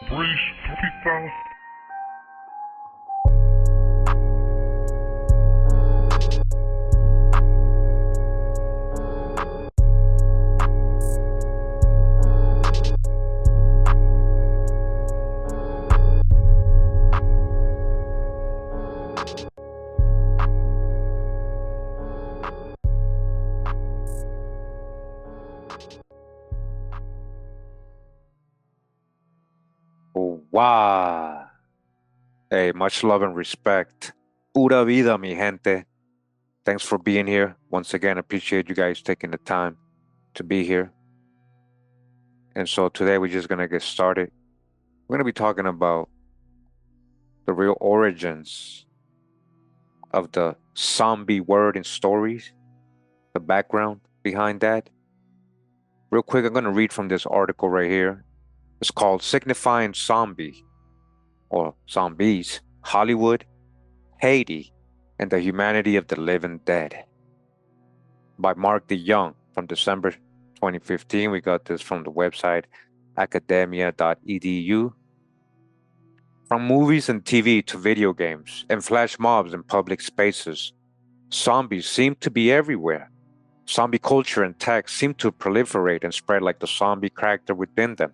Breeze, Capitão. Wow. Hey, much love and respect. Pura vida, mi gente. Thanks for being here. Once again, appreciate you guys taking the time to be here. And so today we're just going to get started. We're going to be talking about the real origins of the zombie word and stories, the background behind that. Real quick, I'm going to read from this article right here. It's called Signifying Zombie or Zombies, Hollywood, Haiti, and the Humanity of the Living Dead by Mark DeYoung from December 2015. We got this from the website academia.edu. From movies and TV to video games and flash mobs in public spaces, zombies seem to be everywhere. Zombie culture and tech seem to proliferate and spread like the zombie character within them.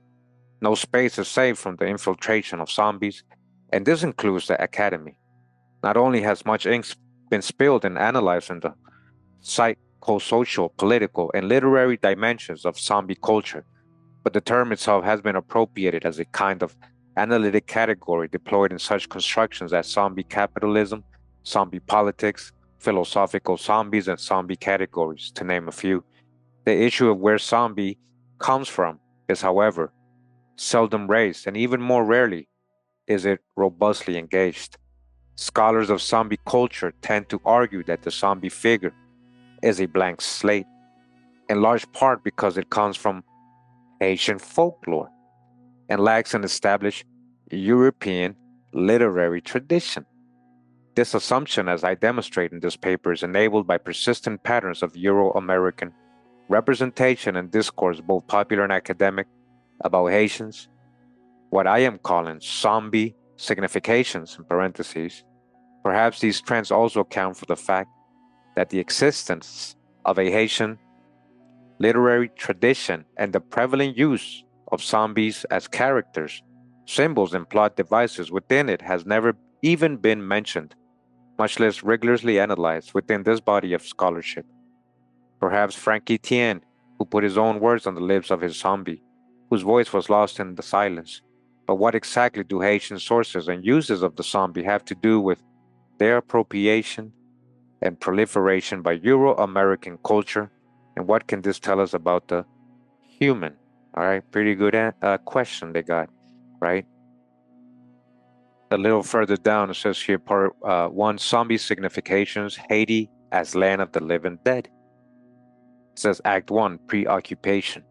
No space is safe from the infiltration of zombies, and this includes the academy. Not only has much ink been spilled and analyzed in the psychosocial, political, and literary dimensions of zombie culture, but the term itself has been appropriated as a kind of analytic category deployed in such constructions as zombie capitalism, zombie politics, philosophical zombies, and zombie categories, to name a few. The issue of where zombie comes from is, however, seldom raised, and even more rarely is it robustly engaged. Scholars of zombie culture tend to argue that the zombie figure is a blank slate, in large part because it comes from Haitian folklore and lacks an established European literary tradition. This assumption, as I demonstrate in this paper, is enabled by persistent patterns of Euro-American representation and discourse, both popular and academic, about Haitians, what I am calling zombie significations, in parentheses. Perhaps these trends also account for the fact that the existence of a Haitian literary tradition and the prevalent use of zombies as characters, symbols, and plot devices within it has never even been mentioned, much less rigorously analyzed within this body of scholarship. Perhaps Frank Etienne, who put his own words on the lips of his zombie, whose voice was lost in the silence. But what exactly do Haitian sources and uses of the zombie have to do with their appropriation and proliferation by Euro-American culture? And what can this tell us about the human? All right, pretty good question they got, right? A little further down, it says here, part one, zombie significations, Haiti as land of the living dead. It says Act 1, preoccupation.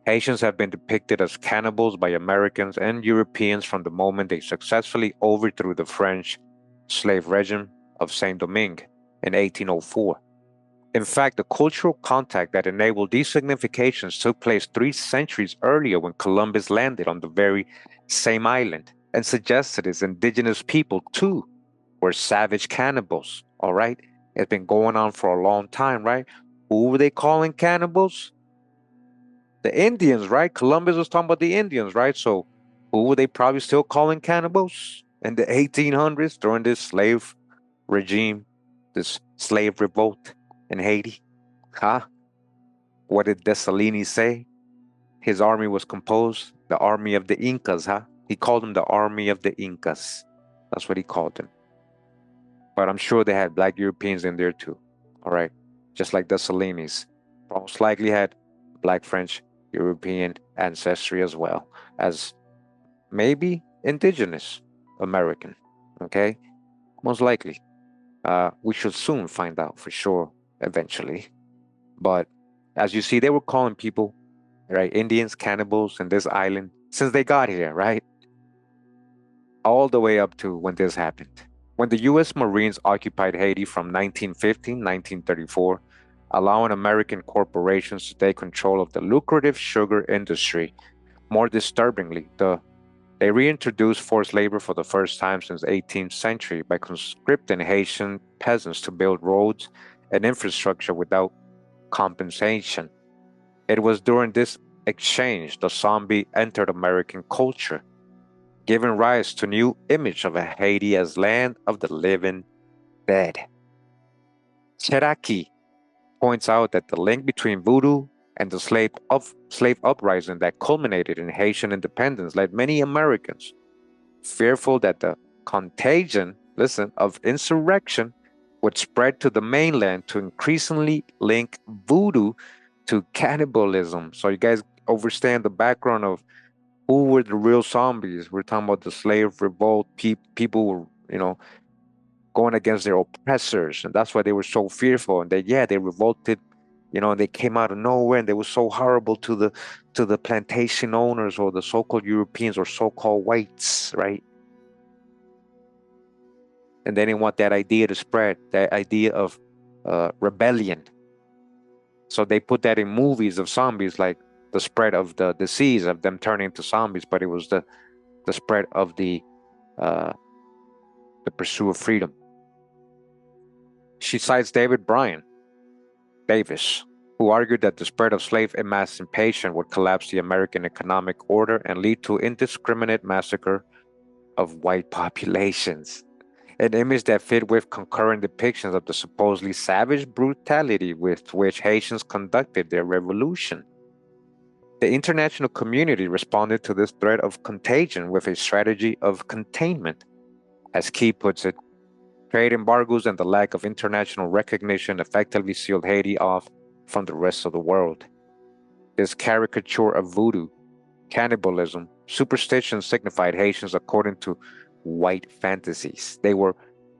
Haitians have been depicted as cannibals by Americans and Europeans from the moment they successfully overthrew the French slave regime of Saint-Domingue in 1804. In fact, the cultural contact that enabled these significations took place 3 centuries earlier when Columbus landed on the very same island and suggested its indigenous people, too, were savage cannibals, all right? It's been going on for a long time, right? Who were they calling cannibals? The Indians, right? Columbus was talking about the Indians, right? So who were they probably still calling cannibals in the 1800s during this slave regime, this slave revolt in Haiti? Huh? What did Dessalines say? His army was composed, the army of the Incas, huh? He called them the army of the Incas. That's what he called them. But I'm sure they had black Europeans in there too, all right? Just like Dessalines. Most likely had black French European ancestry as well as maybe indigenous American, okay? Most likely. We should soon find out for sure eventually. But as you see, they were calling people, right, Indians, cannibals in this island since they got here, right? All the way up to when this happened. When the US Marines occupied Haiti from 1915 1934, allowing American corporations to take control of the lucrative sugar industry. More disturbingly, the They reintroduced forced labor for the first time since the 18th century by conscripting Haitian peasants to build roads and infrastructure without compensation. It was during this exchange the zombie entered American culture, giving rise to new image of Haiti as land of the living dead. Cheraki points out that the link between voodoo and the slave uprising that culminated in Haitian independence led many Americans, fearful that the contagion, listen, of insurrection would spread to the mainland to increasingly link voodoo to cannibalism. So you guys understand the background of who were the real zombies. We're talking about the slave revolt. People were, going against their oppressors, and that's why they were so fearful. And they revolted, and they came out of nowhere, and they were so horrible to the plantation owners or the so-called Europeans or so-called whites, right? And they didn't want that idea to spread, that idea of rebellion. So they put that in movies of zombies, like the spread of the disease of them turning into zombies, but it was the spread of uh, the pursuit of freedom. She cites David Bryan Davis, who argued that the spread of slave emancipation would collapse the American economic order and lead to indiscriminate massacre of white populations. An image that fit with concurrent depictions of the supposedly savage brutality with which Haitians conducted their revolution. The international community responded to this threat of contagion with a strategy of containment. As Key puts it, trade embargoes and the lack of international recognition effectively sealed Haiti off from the rest of the world. This caricature of voodoo, cannibalism, superstition signified Haitians according to white fantasies. They were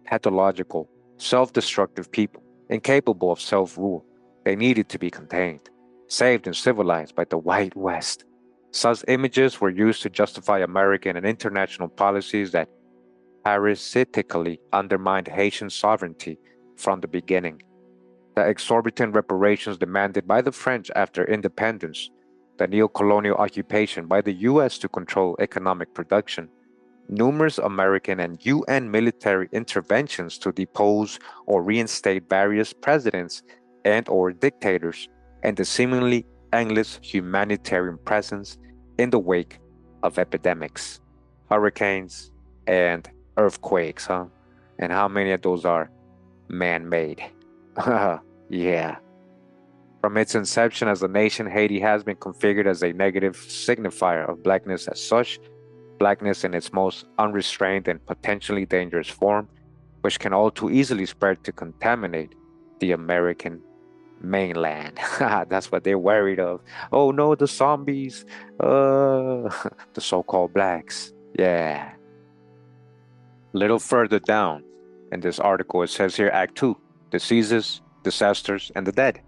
pathological, self-destructive people, incapable of self-rule. They needed to be contained, saved and civilized by the white West. Such images were used to justify American and international policies that parasitically undermined Haitian sovereignty from the beginning. The exorbitant reparations demanded by the French after independence, the neo-colonial occupation by the US to control economic production, numerous American and UN military interventions to depose or reinstate various presidents and or dictators, and the seemingly endless humanitarian presence in the wake of epidemics, hurricanes, and earthquakes, huh? And how many of those are man-made? Yeah. From its inception as a nation, Haiti has been configured as a negative signifier of blackness as such, blackness in its most unrestrained and potentially dangerous form, which can all too easily spread to contaminate the American mainland. That's what they're worried of. Oh no, the zombies, the so-called blacks. Yeah. A little further down in this article, it says here Act 2, Diseases, Disasters, and the Dead.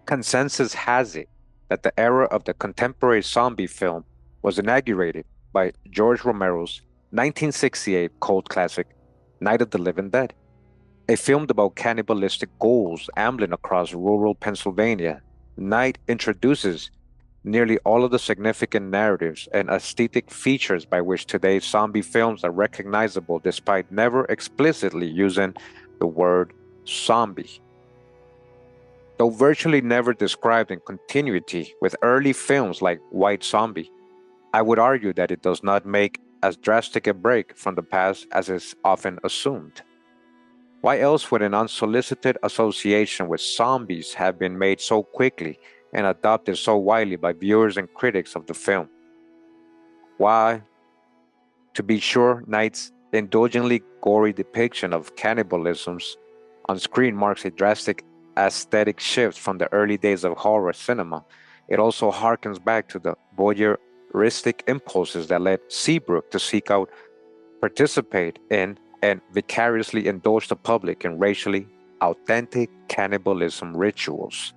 Consensus has it that the era of the contemporary zombie film was inaugurated by George Romero's 1968 cult classic, Night of the Living Dead. A film about cannibalistic ghouls ambling across rural Pennsylvania, Night introduces nearly all of the significant narratives and aesthetic features by which today's zombie films are recognizable despite never explicitly using the word zombie. Though virtually never described in continuity with early films like White Zombie, I would argue that it does not make as drastic a break from the past as is often assumed. Why else would an unsolicited association with zombies have been made so quickly and adopted so widely by viewers and critics of the film? Why? To be sure, Knight's indulgently gory depiction of cannibalisms on screen marks a drastic aesthetic shift from the early days of horror cinema. It also harkens back to the voyeuristic impulses that led Seabrook to seek out, participate in, and vicariously indulge the public in racially authentic cannibalism rituals.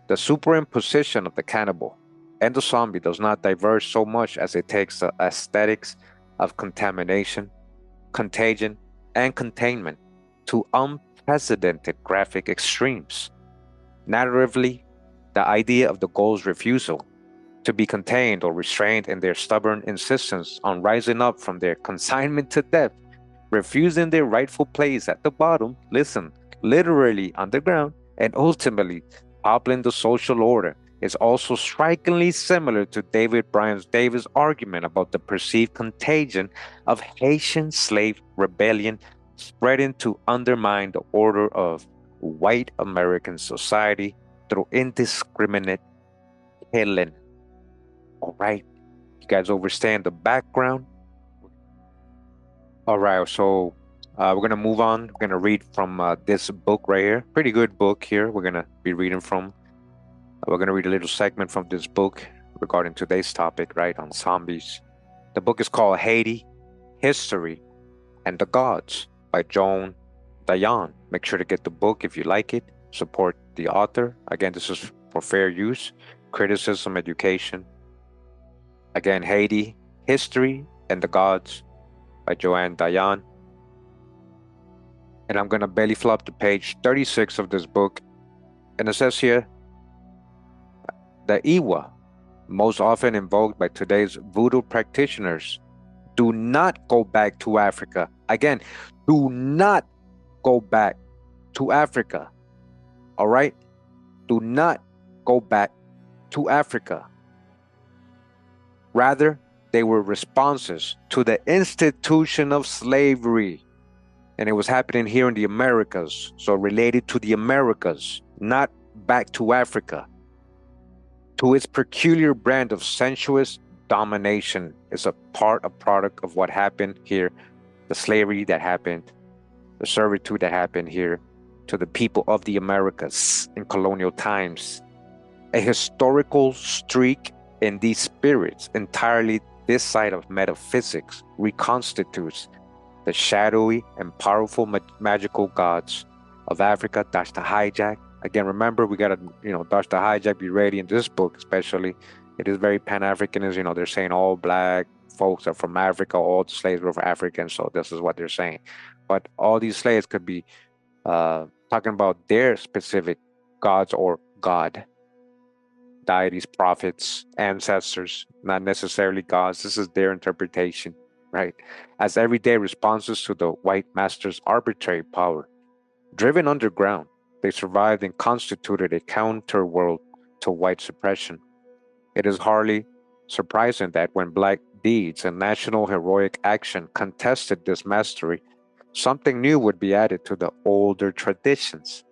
The superimposition of the cannibal and the zombie does not diverge so much as it takes the aesthetics of contamination, contagion, and containment to unprecedented graphic extremes. Narratively, the idea of the ghoul's refusal, to be contained or restrained in their stubborn insistence on rising up from their consignment to death, refusing their rightful place at the bottom, listen, literally underground, and ultimately toppling the social order, is also strikingly similar to David Bryan Davis' argument about the perceived contagion of Haitian slave rebellion spreading to undermine the order of white American society through indiscriminate killing. All right, you guys understand the background? All right, so we're gonna move on. We're gonna read from this book right here. Pretty good book here. We're gonna be reading from. We're gonna read a little segment from this book regarding today's topic, right, on zombies. The book is called Haiti, History, and the Gods by Joan Dayan. Make sure to get the book if you like it. Support the author. Again, this is for fair use, criticism, education. Again, Haiti, History, and the Gods by Joanne Dayan. And I'm going to belly flop to page 36 of this book. And it says here, the Iwa, most often invoked by today's voodoo practitioners, do not go back to Africa. Again, do not go back to Africa. All right? Do not go back to Africa. Rather, they were responses to the institution of slavery. And it was happening here in the Americas. So related to the Americas, not back to Africa. To its peculiar brand of sensuous domination is a product of what happened here, the slavery that happened, the servitude that happened here to the people of the Americas in colonial times. A historical streak in these spirits, entirely this side of metaphysics, reconstitutes the shadowy and powerful magical gods of Africa. That's the hijack. Again, remember, we gotta, dodge the hijack, be ready in this book, especially. It is very Pan-Africanism. They're saying all black folks are from Africa, all the slaves were African, so this is what they're saying. But all these slaves could be talking about their specific gods or God, deities, prophets, ancestors, not necessarily gods. This is their interpretation, right? As everyday responses to the white master's arbitrary power. Driven underground, they survived and constituted a counter-world to white suppression. It is hardly surprising that when black deeds and national heroic action contested this mastery, something new would be added to the older traditions.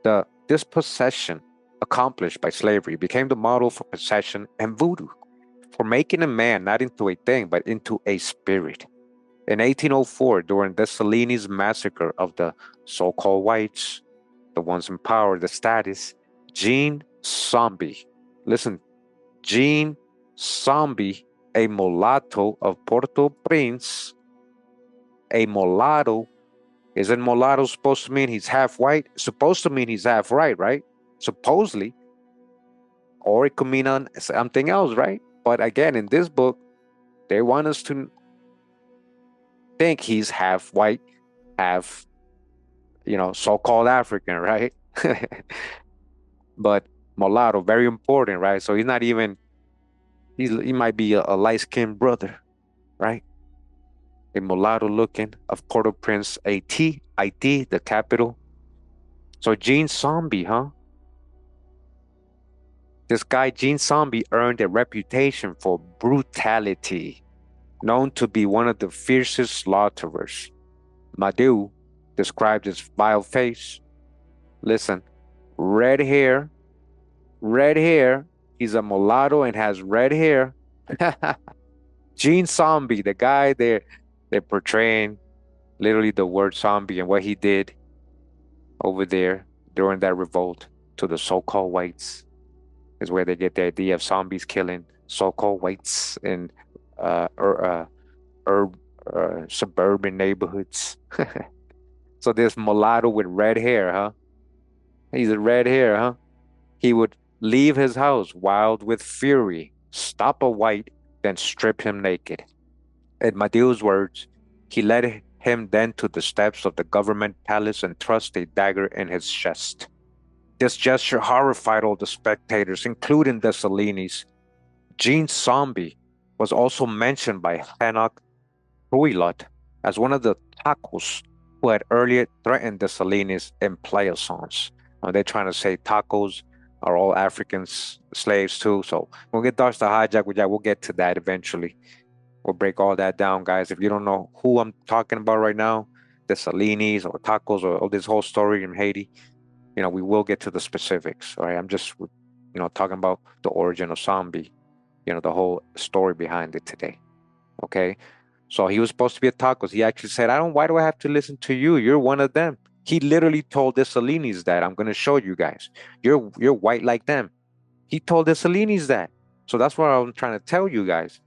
The dispossession accomplished by slavery became the model for possession and voodoo, for making a man not into a thing but into a spirit. In 1804, during Dessalines' massacre of the so-called whites, the ones in power, the status, Jean Zombi, listen, Jean Zombi, a mulatto of Port-au-Prince, a mulatto, isn't mulatto supposed to mean he's half white? It's supposed to mean he's half right? Supposedly. Or it could mean on something else, right? But again, in this book, they want us to think he's half white, half, so-called African, right? But mulatto, very important, right? So he's not even, he might be a light-skinned brother, right? A mulatto looking of Port-au-Prince, Haiti, the capital. So Jean Zombi, huh? This guy, Jean Zombi, earned a reputation for brutality, known to be one of the fiercest slaughterers. Madu described his vile face. Listen, red hair. He's a mulatto and has red hair. Jean Zombi, the guy they're portraying literally the word zombie and what he did over there during that revolt to the so-called whites is where they get the idea of zombies killing so-called whites in suburban neighborhoods. So this mulatto with red hair, huh? He's a red hair, huh? He would leave his house wild with fury, stop a white, then strip him naked. In Madiu's words, he led him then to the steps of the government palace and thrust a dagger in his chest. This gesture horrified all the spectators, including Dessalines, Gene Zombie was also mentioned by Henoch Huilot as one of the tacos who had earlier threatened the Salinis in Playossons. They're trying to say tacos are all Africans slaves too. So we'll get Dutch the hijack with that. We'll get to that eventually. We'll break all that down, guys. If you don't know who I'm talking about right now, the Salinis or tacos or this whole story in Haiti, we will get to the specifics. All right. I'm just, talking about the origin of zombie, the whole story behind it today. Okay. So he was supposed to be a tacos. He actually said, why do I have to listen to you? You're one of them. He literally told the Salinis that. I'm gonna show you guys. You're white like them. He told the Salinis that. So that's what I'm trying to tell you guys.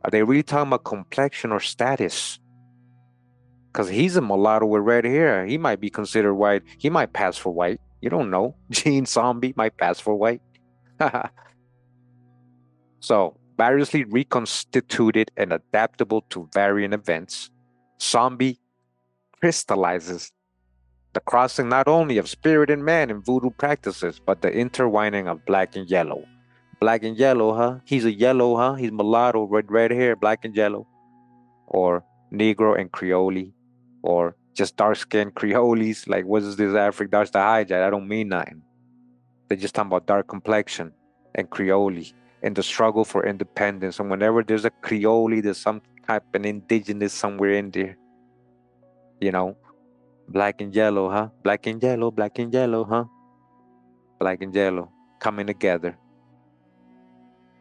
Are they really talking about complexion or status? Because he's a mulatto with red hair. He might be considered white. He might pass for white. You don't know. Gene Zombie might pass for white. So, variously reconstituted and adaptable to varying events, Zombie crystallizes the crossing not only of spirit and man in voodoo practices, but the intertwining of black and yellow. Black and yellow, huh? He's a yellow, huh? He's mulatto, red hair, black and yellow. Or Negro and Creole. Or just dark-skinned Creoles. Like, what is this African? That's the hijack. I don't mean nothing. They're just talking about dark complexion and Creole and the struggle for independence. And whenever there's a Creole, there's some type of indigenous somewhere in there. Black and yellow, huh? Black and yellow, huh? Black and yellow coming together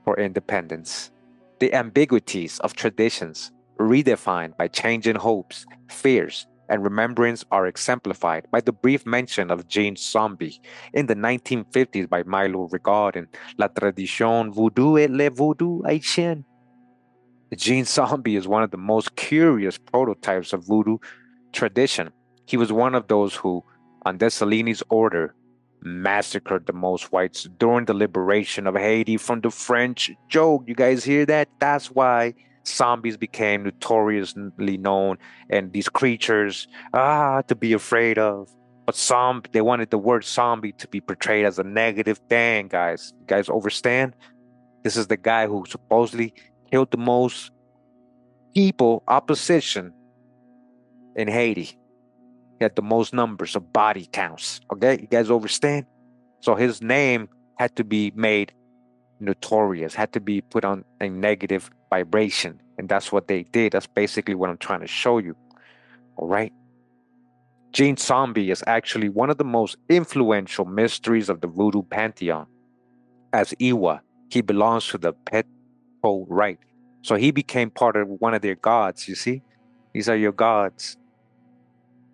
for independence. The ambiguities of traditions, redefined by changing hopes, fears, and remembrance, are exemplified by the brief mention of Gene Zombie in the 1950s by Milo Rigard in La Tradition Voodoo et le Voodoo Haitian. Gene Zombie is one of the most curious prototypes of voodoo tradition. He was one of those who, on Dessalines' order, massacred the most whites during the liberation of Haiti from the French. Joke, you guys hear that? That's why zombies became notoriously known and these creatures to be afraid of. But they wanted the word zombie to be portrayed as a negative thing, guys. You guys understand? This is the guy who supposedly killed the most people, opposition in Haiti. He had the most numbers of body counts. Okay, you guys understand? So his name had to be made notorious, had to be put on a negative vibration. And that's what they did. That's basically what I'm trying to show you. All right. Gene Zombie is actually one of the most influential mysteries of the voodoo pantheon. As Iwa, he belongs to the Peto rite. So he became part of one of their gods, you see? These are your gods.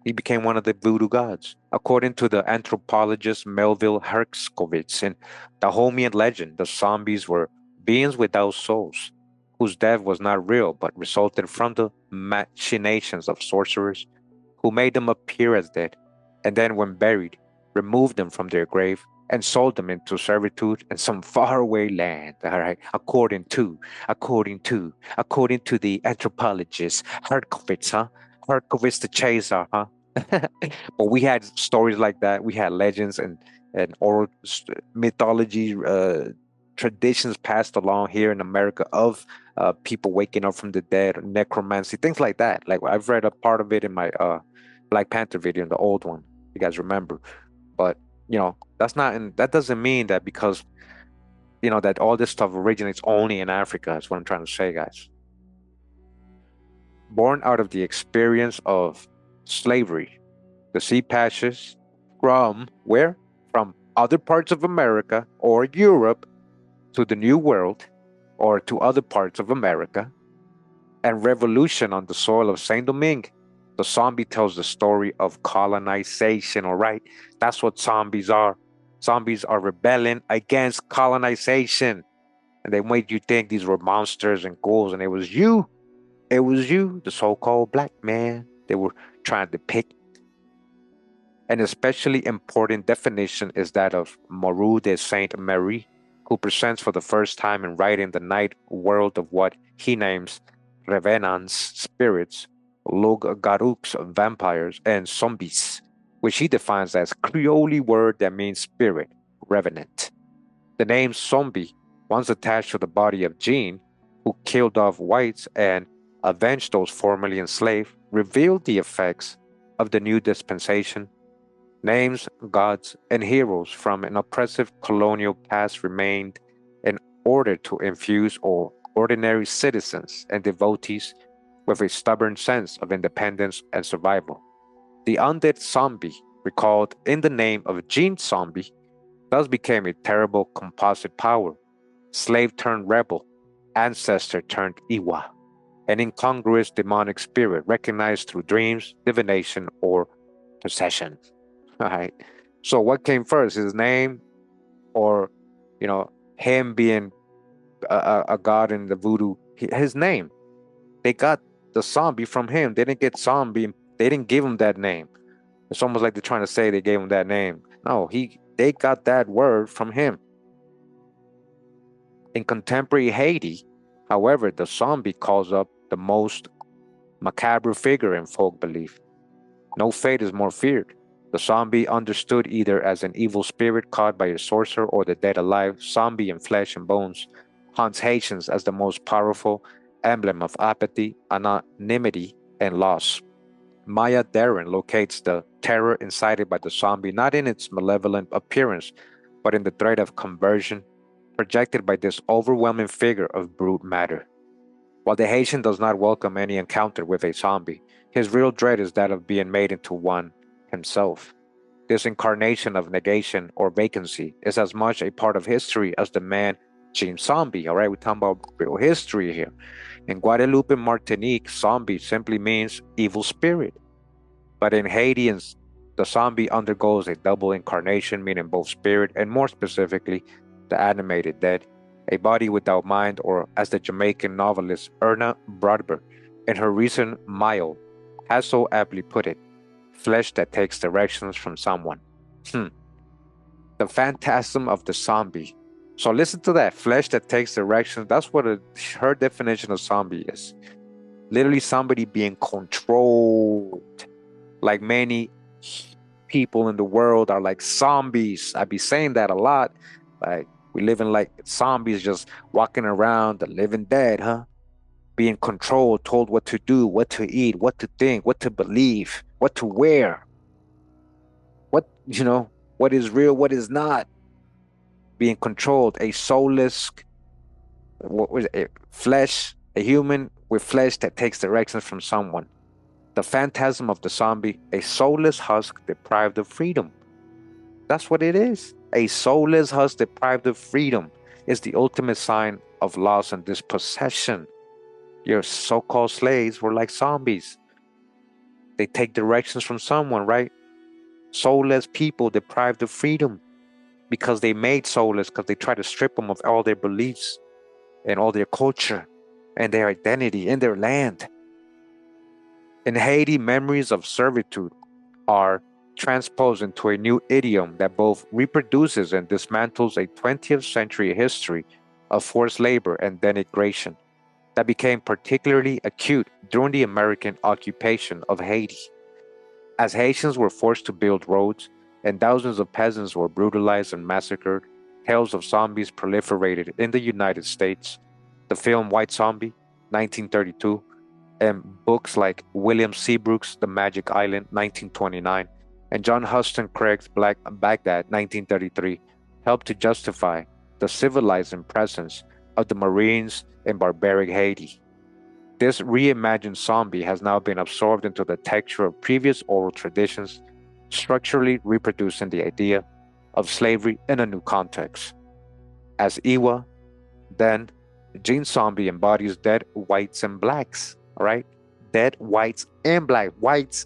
He became one of the voodoo gods. According to the anthropologist Melville Herskowitz in the Homian legend, the zombies were beings without souls, whose death was not real but resulted from the machinations of sorcerers who made them appear as dead, and then, when buried, removed them from their grave and sold them into servitude in some faraway land. All right, according to the anthropologist Herkowitz, huh? Herkowitz the Chaser, huh? But we had stories like that. We had legends and oral mythology traditions passed along here in America of people waking up from the dead, necromancy, things like that. Like I've read a part of it in my Black Panther video, in the old one. You guys remember? But that doesn't mean that because that all this stuff originates only in Africa. That's what I'm trying to say, guys. Born out of the experience of slavery, the sea passes from where? From other parts of America or Europe to the New World or to other parts of America, and revolution on the soil of Saint Domingue. The zombie tells the story of colonization, all right? That's what zombies are. Zombies are rebelling against colonization. And they made you think these were monsters and ghouls, and it was you, the so-called black man, they were trying to depict. An especially important definition is that of Moreau de Saint-Méry, who presents for the first time in writing the night world of what he names revenants, spirits, loups-garous, vampires, and zombies, which he defines as Creole word that means spirit, revenant. The name zombie once attached to the body of Jean, who killed off whites and avenged those formerly enslaved, revealed the effects of the new dispensation. Names, gods, and heroes from an oppressive colonial past remained in order to infuse all ordinary citizens and devotees with a stubborn sense of independence and survival. The undead zombie, recalled in the name of Jean Zombie, thus became a terrible composite power, slave turned rebel, ancestor turned Iwa, an incongruous demonic spirit recognized through dreams, divination, or possession. All right. So what came first, his name or, him being a god in the voodoo? His name. They got the zombie from him. They didn't get zombie. They didn't give him that name. It's almost like they're trying to say they gave him that name. No, they got that word from him. In contemporary Haiti, however, the zombie calls up the most macabre figure in folk belief. No fate is more feared. The zombie, understood either as an evil spirit caught by a sorcerer or the dead alive zombie in flesh and bones, haunts Haitians as the most powerful emblem of apathy, anonymity, and loss. Maya Deren locates the terror incited by the zombie not in its malevolent appearance, but in the threat of conversion projected by this overwhelming figure of brute matter. While the Haitian does not welcome any encounter with a zombie, his real dread is that of being made into one himself. This incarnation of negation or vacancy is as much a part of history as the man Jean Zombie. All right, we're talking about real history here. In Guadeloupe and Martinique, zombie simply means evil spirit. But in Haiti, the zombie undergoes a double incarnation, meaning both spirit and, more specifically, the animated dead, a body without mind, or as the Jamaican novelist Erna Brodber in her recent Mile has so aptly put it, flesh that takes directions from someone. The phantasm of the zombie. So listen to that, flesh that takes directions. That's what her definition of zombie is. Literally somebody being controlled. Like many people in the world are like zombies. I be saying that a lot. Like we living like zombies, just walking around, the living dead, huh? Being controlled, told what to do, what to eat, what to think, what to believe, what to wear, what is real, what is not. Being controlled, a soulless, what was it? Flesh, a human with flesh that takes directions from someone. The phantasm of the zombie, a soulless husk deprived of freedom. That's what it is. A soulless husk deprived of freedom is the ultimate sign of loss and dispossession. Your so-called slaves were like zombies. They take directions from someone, right? Soulless people deprived of freedom because they made soulless, because they try to strip them of all their beliefs and all their culture and their identity and their land. In Haiti, memories of servitude are transposed into a new idiom that both reproduces and dismantles a 20th century history of forced labor and denigration that became particularly acute during the American occupation of Haiti. As Haitians were forced to build roads and thousands of peasants were brutalized and massacred, tales of zombies proliferated in the United States. The film White Zombie, 1932, and books like William Seabrook's The Magic Island, 1929, and John Huston Craig's Black Baghdad, 1933, helped to justify the civilizing presence of the Marines in barbaric Haiti. This reimagined zombie has now been absorbed into the texture of previous oral traditions, structurally reproducing the idea of slavery in a new context. As Iwa, then, Gene Zombie embodies dead whites and blacks, all right? Dead whites and black whites.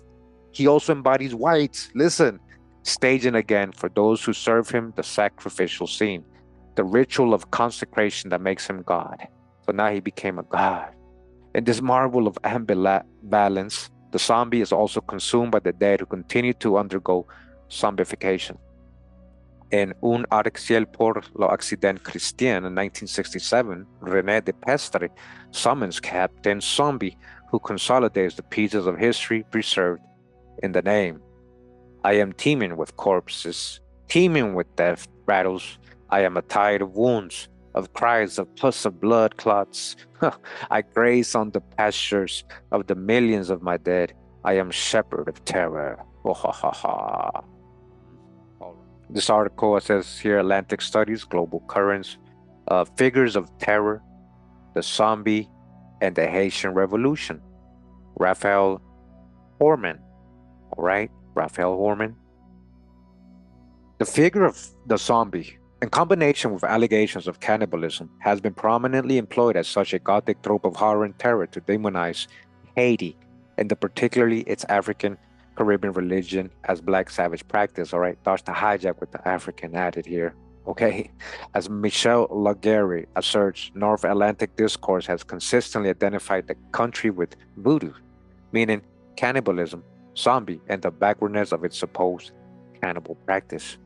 He also embodies whites. Listen, staging again for those who serve him the sacrificial scene, the ritual of consecration that makes him God. So now he became a god. In this marvel of ambivalence, the zombie is also consumed by the dead who continue to undergo zombification. In Un Arxiel por l'Occident Christian in 1967, René Depestre summons Captain Zombie, who consolidates the pieces of history preserved in the name. I am teeming with corpses, teeming with death rattles. I am a tide of wounds. of cries of pus of blood clots. I graze on the pastures of the millions of my dead. I am shepherd of terror. Oh, ha, ha, ha. This article, it says here, Atlantic Studies, Global Currents, Figures of Terror, the Zombie, and the Haitian Revolution. Raphael Horman, all right? Raphael Horman. The figure of the zombie, in combination with allegations of cannibalism, has been prominently employed as such a Gothic trope of horror and terror to demonize Haiti, and particularly its African Caribbean religion as black savage practice. All right, that's the hijack with the African added here. Okay, as Michel Laguerre asserts, North Atlantic discourse has consistently identified the country with voodoo, meaning cannibalism, zombie, and the backwardness of its supposed cannibal practice.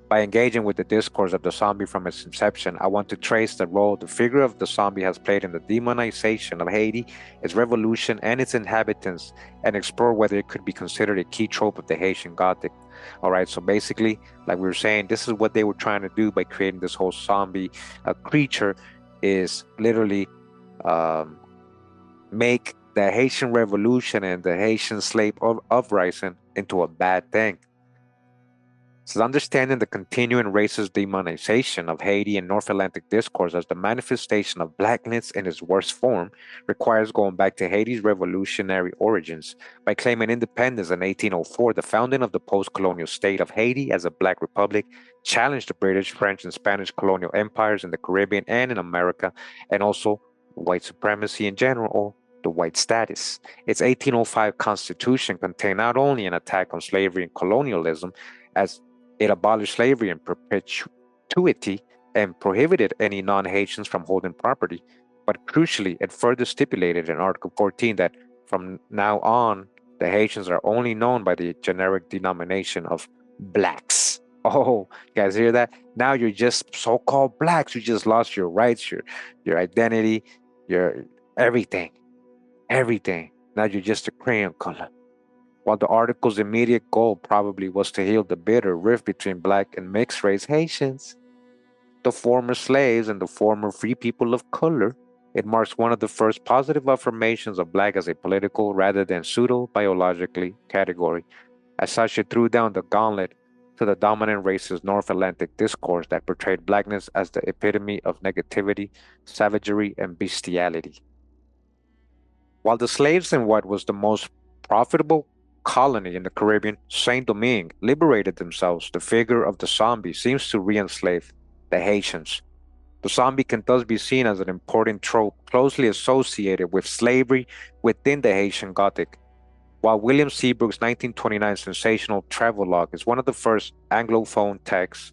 By engaging with the discourse of the zombie from its inception, I want to trace the role the figure of the zombie has played in the demonization of Haiti, its revolution, and its inhabitants, and explore whether it could be considered a key trope of the Haitian Gothic. All right, so basically, like we were saying, this is what they were trying to do by creating this whole zombie creature, is literally make the Haitian Revolution and the Haitian slave uprising into a bad thing. So understanding the continuing racist demonization of Haiti and North Atlantic discourse as the manifestation of blackness in its worst form requires going back to Haiti's revolutionary origins. By claiming independence in 1804, the founding of the post-colonial state of Haiti as a black republic challenged the British, French, and Spanish colonial empires in the Caribbean and in America, and also white supremacy in general, or the white status. Its 1805 constitution contained not only an attack on slavery and colonialism, as it abolished slavery in perpetuity and prohibited any non-Haitians from holding property. But crucially, it further stipulated in Article 14 that from now on, the Haitians are only known by the generic denomination of blacks. Oh, you guys hear that? Now you're just so-called blacks. You just lost your rights, your identity, your everything. Everything. Now you're just a crayon color. While the article's immediate goal probably was to heal the bitter rift between black and mixed race Haitians, the former slaves and the former free people of color, it marks one of the first positive affirmations of black as a political rather than pseudo-biologically category. As such, it threw down the gauntlet to the dominant race's North Atlantic discourse that portrayed blackness as the epitome of negativity, savagery, and bestiality. While the slaves in what was the most profitable colony in the Caribbean, Saint Domingue, liberated themselves, the figure of the zombie seems to re-enslave the Haitians. The zombie can thus be seen as an important trope closely associated with slavery within the Haitian Gothic. While William Seabrook's 1929 sensational travelogue is one of the first Anglophone texts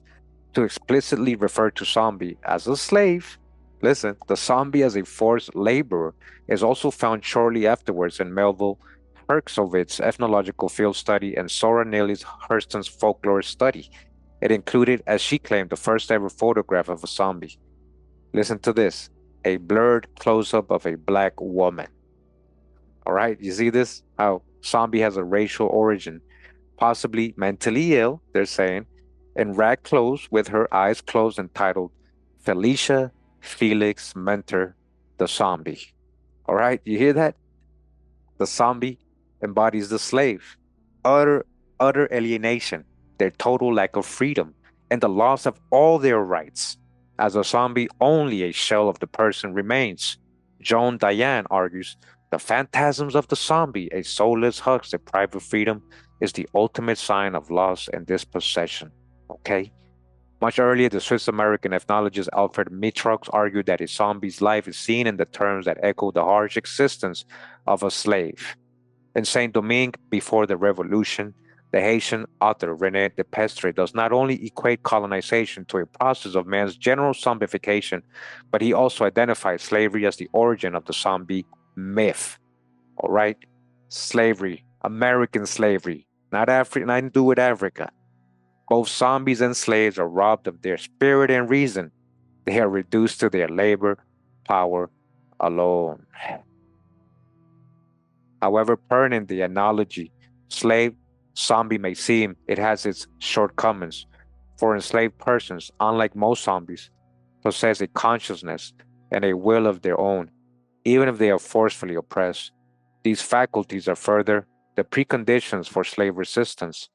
to explicitly refer to zombie as a slave, listen, the zombie as a forced laborer is also found shortly afterwards in Melville Herksovit's ethnological field study and Sora Neely's Hurston's folklore study. It included, as she claimed, the first ever photograph of a zombie. Listen to this, a blurred close-up of a black woman. All right, you see this? How zombie has a racial origin, possibly mentally ill, they're saying, in rag clothes with her eyes closed, entitled Felicia Felix Mentor, the zombie. All right, you hear that? The zombie embodies the slave, utter, utter alienation, their total lack of freedom, and the loss of all their rights. As a zombie, only a shell of the person remains. Joan Diane argues the phantasms of the zombie, a soulless husk deprived of freedom, is the ultimate sign of loss and dispossession. Okay? Much earlier, the Swiss American ethnologist Alfred Mitrox argued that a zombie's life is seen in the terms that echo the harsh existence of a slave. In Saint Domingue, before the revolution, the Haitian author René Depestre does not only equate colonization to a process of man's general zombification, but he also identifies slavery as the origin of the zombie myth. All right? Slavery, American slavery, not nothing to do with Africa. Both zombies and slaves are robbed of their spirit and reason. They are reduced to their labor, power alone. However pertinent the analogy, slave, zombie may seem, it has its shortcomings. For enslaved persons, unlike most zombies, possess a consciousness and a will of their own, even if they are forcefully oppressed. These faculties are further the preconditions for slave resistance,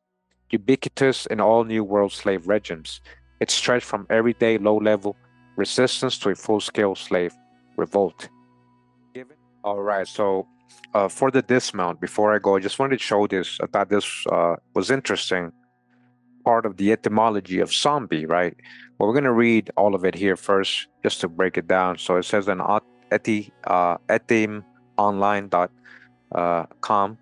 ubiquitous in all New World slave regimes. It stretched from everyday low level resistance to a full scale slave revolt. All right, so for the dismount, before I go, I just wanted to show this. I thought this was interesting. Part of the etymology of zombie, right? Well, we're going to read all of it here first, just to break it down. So it says in etymonline.com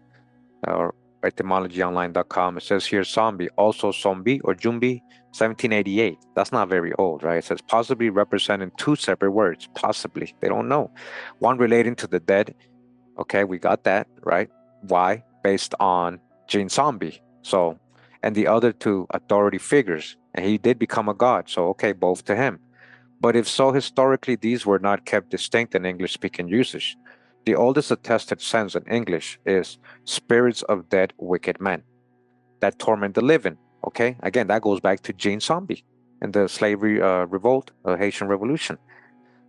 or etymologyonline.com, it says here zombie, also zombie or jumbi, 1788. That's not very old, right? It says possibly representing two separate words, possibly. They don't know. One relating to the dead. Okay, we got that, right? Why? Based on Gene Zombie. So, and the other two authority figures. And he did become a god. So, okay, both to him. But if so, historically, these were not kept distinct in English speaking usage. The oldest attested sense in English is spirits of dead wicked men that torment the living. Okay, again, that goes back to Gene Zombie and the slavery revolt, Haitian Revolution.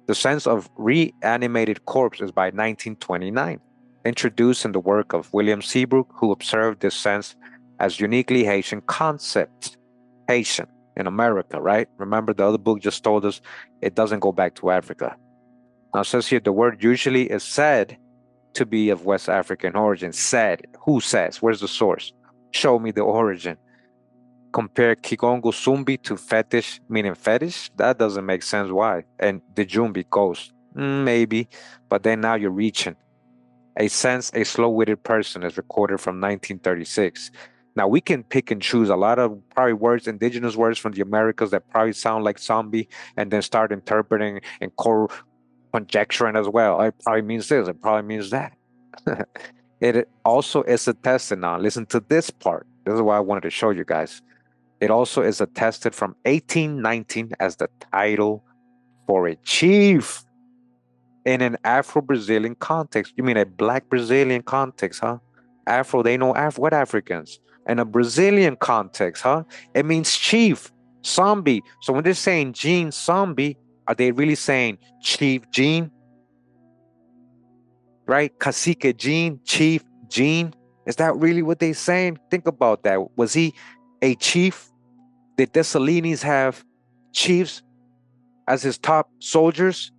The sense of reanimated corpse is by 1929, introduced in the work of William Seabrook, who observed this sense as uniquely Haitian concept. Haitian in America, right? Remember, the other book just told us it doesn't go back to Africa. Now, it says here the word usually is said to be of West African origin. Said. Who says? Where's the source? Show me the origin. Compare Kigongo Zumbi to fetish, meaning fetish? That doesn't make sense. Why? And the Jumbi ghost? Maybe, but then now you're reaching. A sense, a slow-witted person is recorded from 1936. Now we can pick and choose a lot of probably words, indigenous words from the Americas that probably sound like zombie, and then start interpreting and conjecturing as well. It probably means this, it probably means that. It also is attested now. Listen to this part. This is why I wanted to show you guys. It also is attested from 1819 as the title for a chief in an Afro-Brazilian context. You mean a black Brazilian context, huh? Afro, they know what Africans? In a Brazilian context, huh? It means chief, zombie. So when they're saying Gene Zombie, are they really saying Chief Gene? Right? Cacique Gene, Chief Gene? Is that really what they're saying? Think about that. Was he a chief? Did Dessalines have chiefs as his top soldiers?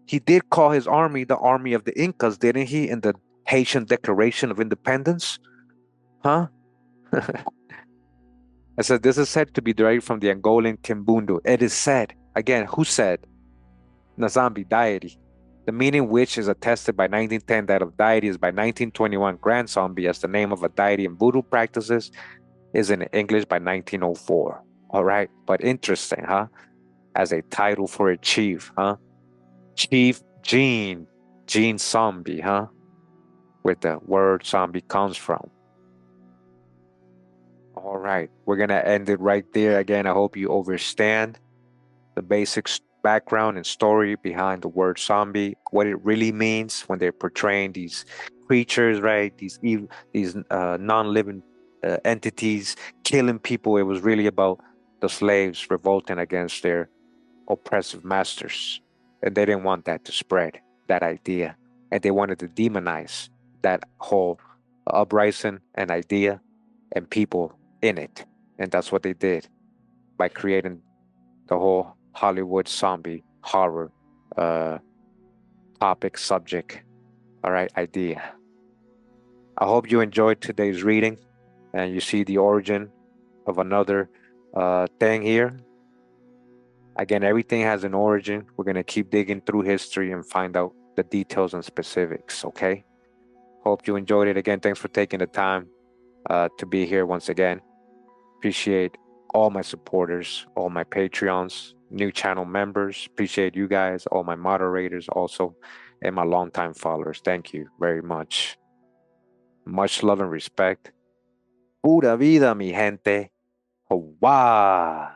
He did call his army the army of the Incas, didn't he, in the Haitian Declaration of Independence? Huh? I said, this is said to be derived from the Angolan Kimbundu. It is said. Again, who said? Nazambi deity. The meaning which is attested by 1910 that of deity is by 1921 Grand Zombie as the name of a deity in voodoo practices is in English by 1904. All right, but interesting, huh? As a title for a chief, huh? Chief Gene Zombie, huh? Where the word zombie comes from. All right, we're gonna end it right there. Again, I hope you understand the basic background and story behind the word zombie, what it really means when they're portraying these creatures, right? These non-living entities killing people. It was really about the slaves revolting against their oppressive masters, and they didn't want that to spread, that idea, and they wanted to demonize that whole uprising and idea and people in it, and that's what they did by creating the whole Hollywood zombie horror topic subject, all right, idea. I hope you enjoyed today's reading and you see the origin of another thing here. Again, everything has an origin. We're going to keep digging through history and find out the details and specifics, okay? Hope you enjoyed it. Again, thanks for taking the time to be here once again. Appreciate all my supporters, all my Patreons, new channel members. Appreciate you guys, all my moderators also, and my longtime followers. Thank you very much. Much love and respect. Pura vida, mi gente. Wow.